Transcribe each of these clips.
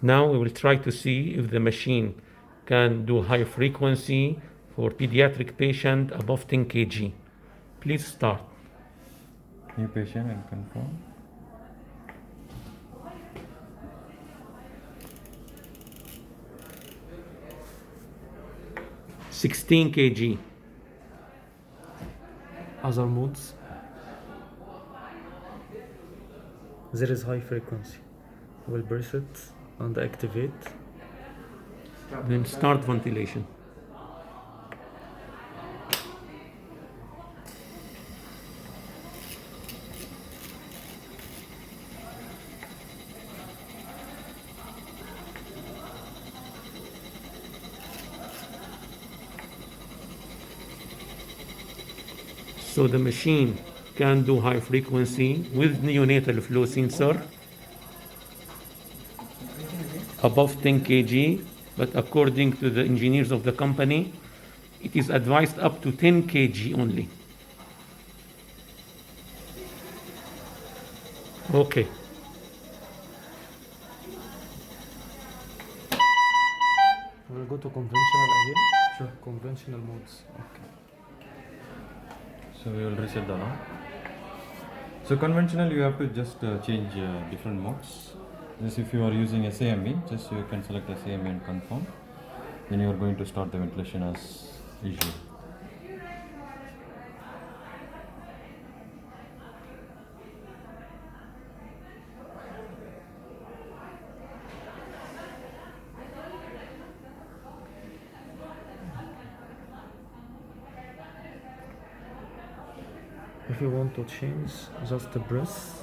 Now we will try to see if the machine can do high frequency for pediatric patient above 10 kg. Please start. New patient and confirm. $16 kg. Other modes. There is high frequency. We'll press it and activate. Then start ventilation. So the machine can do high frequency with neonatal flow sensor above 10 kg, but according to the engineers of the company, it is advised up to 10 kg only. Okay. We'll go to conventional again. Sure. Conventional modes. Okay. So we will reset the alarm. So conventional, you have to just change different modes. Just if you are using SAME, just you can select SAME and confirm. Then you are going to start the ventilation as usual. If you want to change, just press.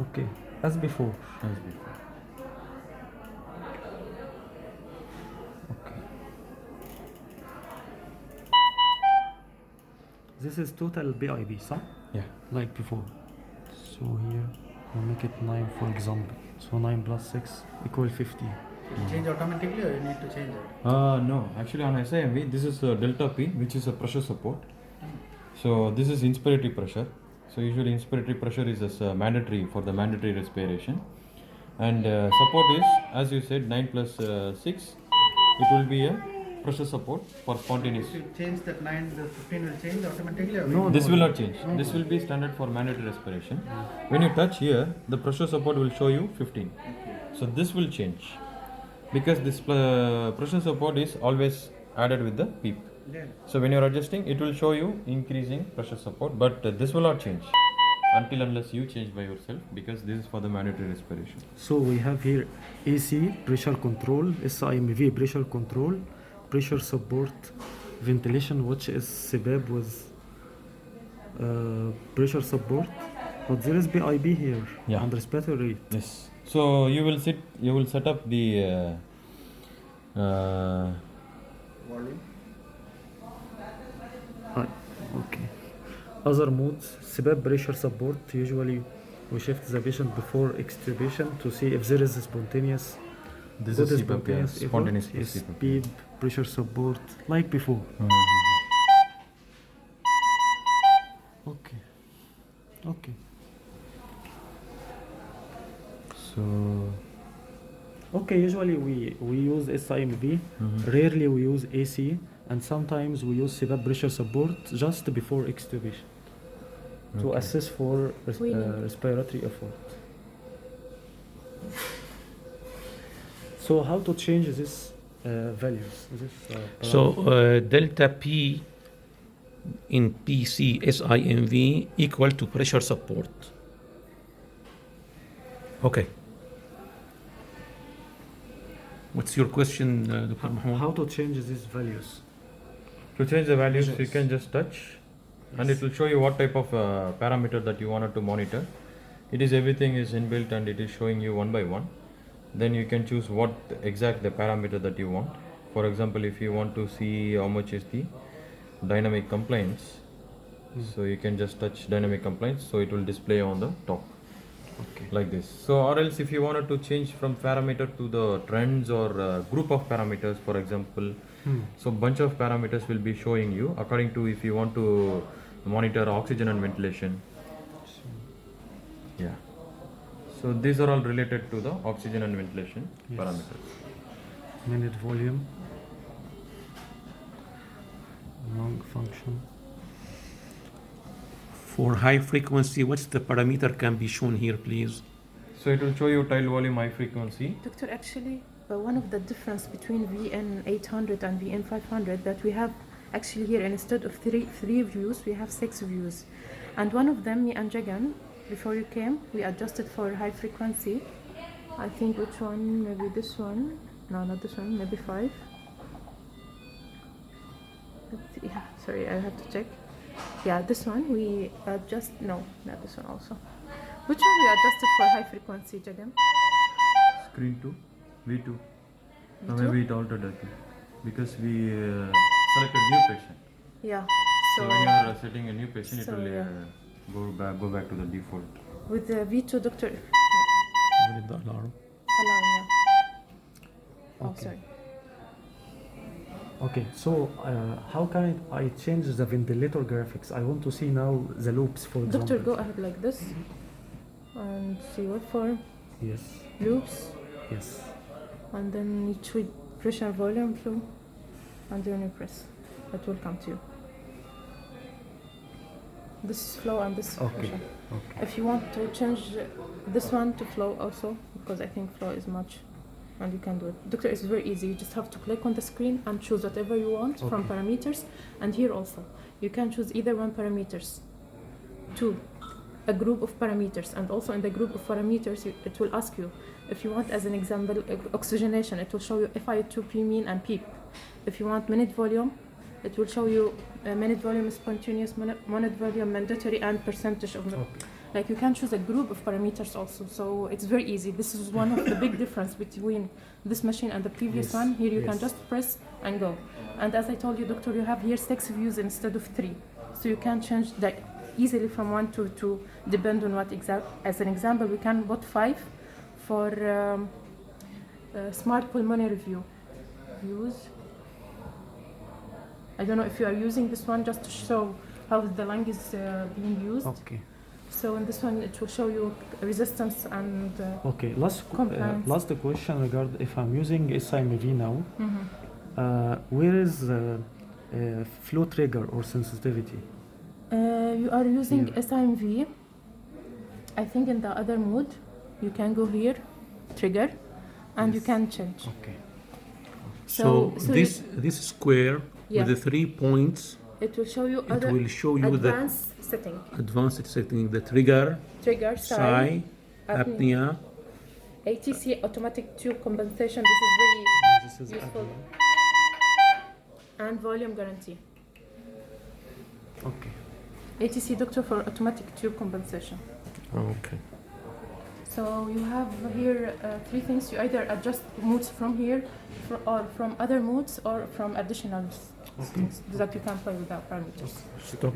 Okay, as before. As before. Okay. This is total BIB, صح? Yeah. Like before. So here we'll make it 9 for example. So 9 plus 6 equal 50. It change automatically or you need to change it? No, actually on SIMV, this is delta P, which is a pressure support. So this is inspiratory pressure. So usually inspiratory pressure is as mandatory for the mandatory respiration. And support is, as you said, 9 plus 6. It will be a pressure support for spontaneous. If you change that 9, the 15 will change automatically or No, This will not change. This will be standard for mandatory respiration. When you touch here, the pressure support will show you 15. So this will change because this pressure support is always added with the PEEP. Yeah. So when you are adjusting, it will show you increasing pressure support, but this will not change until unless you change by yourself, because this is for the mandatory respiration. So we have here AC pressure control, SIMV pressure control, pressure support, ventilation, which is CPAP with pressure support, but there is BIB here Yeah. and respiratory rate. Yes. So you will set up the Volume. Okay. Other modes, CPAP pressure support. Usually we shift the patient before extubation to see if there is a spontaneous. this good is CPAP, spontaneous effort. spontaneous Yes, CPAP. PEEP, pressure support, like before. Okay. Okay. So Okay, usually we use SIMV, rarely we use AC, and sometimes we use CPAP pressure support just before extubation to Okay. assess for Weaning. respiratory effort. So how to change this values? So delta P in PC SIMV equal to pressure support. Okay. What's your question, Dr. Mahmoud? how to change these values? to change the values, you Yes. can just touch, and it will show you what type of parameter that you wanted to monitor. It is everything is inbuilt and it is showing you one by one. Then you can choose what exact the parameter that you want. For example, if you want to see how much is the dynamic compliance, so you can just touch dynamic compliance, so it will display on the top. Okay. Like this. So or else if you wanted to change from parameter to the trends or group of parameters, for example, so bunch of parameters will be showing you according to if you want to monitor oxygen and ventilation. Yeah. So So these are all related to the oxygen and ventilation Yes. parameters. Minute volume, lung function. For high frequency, what's the parameter can be shown here, please? So it will show you tile volume, high frequency. Doctor, actually, one of the difference between VN800 and VN500 that we have actually here, instead of three views, we have 6 views. And one of them, me and Jagan, before you came, we adjusted for high frequency. I think which one? Maybe this one. No, not this one. Maybe 5. Yeah, sorry, I have to check. Yeah, this one we adjust. No, not this one also. Which one we adjusted for high frequency, Jagan? Screen 2, V2. No, V2? maybe it altered, I think, because we selected new patient. Yeah. So when you are setting a new patient, so, it will yeah. go back to the default. With the V2, Doctor. What is the alarm? Alarm, yeah. Oh, Okay. sorry. Okay, so how can I change the ventilator graphics? I want to see now the loops, for example. Doctor, go ahead like this and see what form. Yes, Loops, yes. and then you choose pressure, volume, flow, and then you press. It will come to you. This is flow and this is Okay. pressure. Okay. If you want to change this one to flow also, because I think flow is much, and you can do it. Doctor, it's very easy. You just have to click on the screen and choose whatever you want from Okay. parameters. And here also, you can choose either one parameters, 2, a group of parameters, and also in the group of parameters, it will ask you if you want, as an example, oxygenation. It will show you FiO2 mean and PEEP. If you want minute volume, it will show you minute volume spontaneous, minute volume mandatory, and percentage of. Okay. Like you can choose a group of parameters also, so it's very easy. This is one of the big difference between this machine and the previous Yes, one. Here you yes. can just press and go. And as I told you, Doctor, you have here 6 views instead of 3, so you can change that easily from 1 to 2, depend on what exact. As an example, we can put 5 for smart pulmonary views. I don't know if you are using this one just to show how the lung is being used. Okay. So in this one, it will show you resistance and. Okay. Compliance. Last question regard if I'm using SIMV now. Mhm. Where is flow trigger or sensitivity? You are using Here. SIMV. I think in the other mode, you can go here, trigger, and you Yes. can change. Okay. So, so this square Yeah. with the 3 points, It will show you it other will show you the advanced setting. advanced setting, the trigger, Trigger, psi, apnea. ATC, automatic tube compensation. This is very This is useful. apnea. And volume guarantee. Okay. ATC, Doctor, for automatic tube compensation. Okay. So you have here 3 things. You either adjust modes from here, or from other modes, or from additional things that you can play with the parameters. Stop